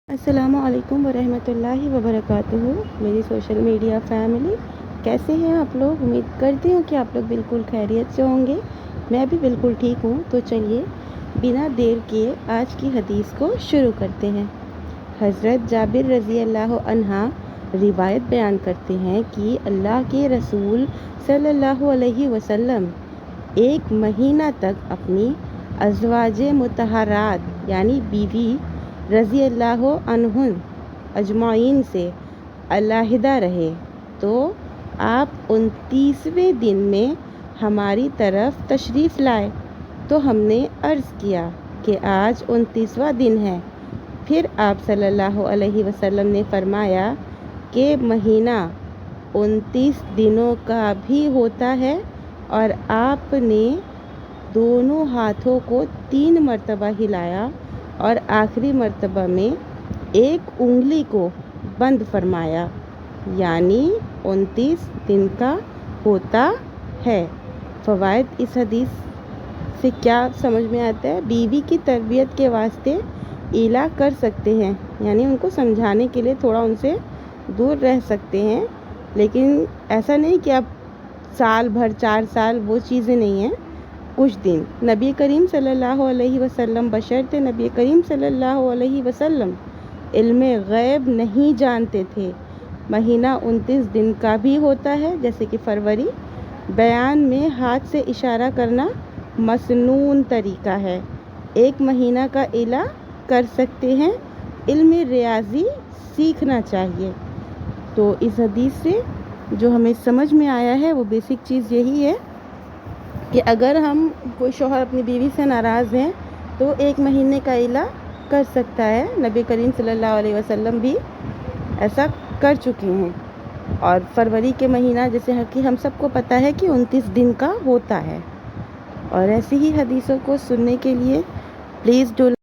अस्सलामु अलैकुम वरहमतुल्लाहि वबरकातुहू। मेरी सोशल मीडिया फैमिली, कैसे हैं आप लोग? उम्मीद करती हूँ कि आप लोग बिल्कुल खैरियत से होंगे। मैं भी बिल्कुल ठीक हूँ। तो चलिए बिना देर किए आज की हदीस को शुरू करते हैं। हज़रत जाबिर रज़ी अल्लाह अन्हा रिवायत बयान करते हैं कि अल्लाह के रसूल सल्लल्लाहु अलैहि वसल्लम एक महीना तक अपनी अज़वाजे मुतहरात यानी बीवी रज़ी अल्लाह अन्हुन अजमाइन से अलहदा रहे, तो आप 29वें दिन में हमारी तरफ तशरीफ़ लाए। तो हमने अर्ज़ किया कि आज 29वां दिन है। फिर आप सल्लल्लाहु अलैहि वसल्लम ने फरमाया कि महीना 29 दिनों का भी होता है, और आपने दोनों हाथों को 3 मरतबा हिलाया और आखिरी मरतबा में एक उंगली को बंद फरमाया, यानी 29 दिन का होता है। फ़वाइद इस हदीस से क्या समझ में आता है? बीवी की तरबियत के वास्ते इला कर सकते हैं, यानी उनको समझाने के लिए थोड़ा उनसे दूर रह सकते हैं, लेकिन ऐसा नहीं कि आप साल भर 4 साल, वो चीज़ें नहीं हैं। कुछ दिन नबी करीम सल्लल्लाहु अलैहि वसल्लम बशर्ते नबी करीम सल्लल्लाहु अलैहि वसल्लम इल्म गैब नहीं जानते थे। महीना 29 दिन का भी होता है, जैसे कि फरवरी। बयान में हाथ से इशारा करना मसनून तरीका है। एक महीना का इला कर सकते हैं। इल्म रियाजी सीखना चाहिए। तो इस हदीस से जो हमें समझ में आया है वो बेसिक चीज़ यही है कि अगर हम कोई शौहर अपनी बीवी से नाराज़ हैं तो 1 महीने का इला कर सकता है। नबी करीम सल्लल्लाहु अलैहि वसल्लम भी ऐसा कर चुके हैं। और फरवरी के महीना जैसे कि हम सबको पता है कि 29 दिन का होता है। और ऐसी ही हदीसों को सुनने के लिए प्लीज़ डू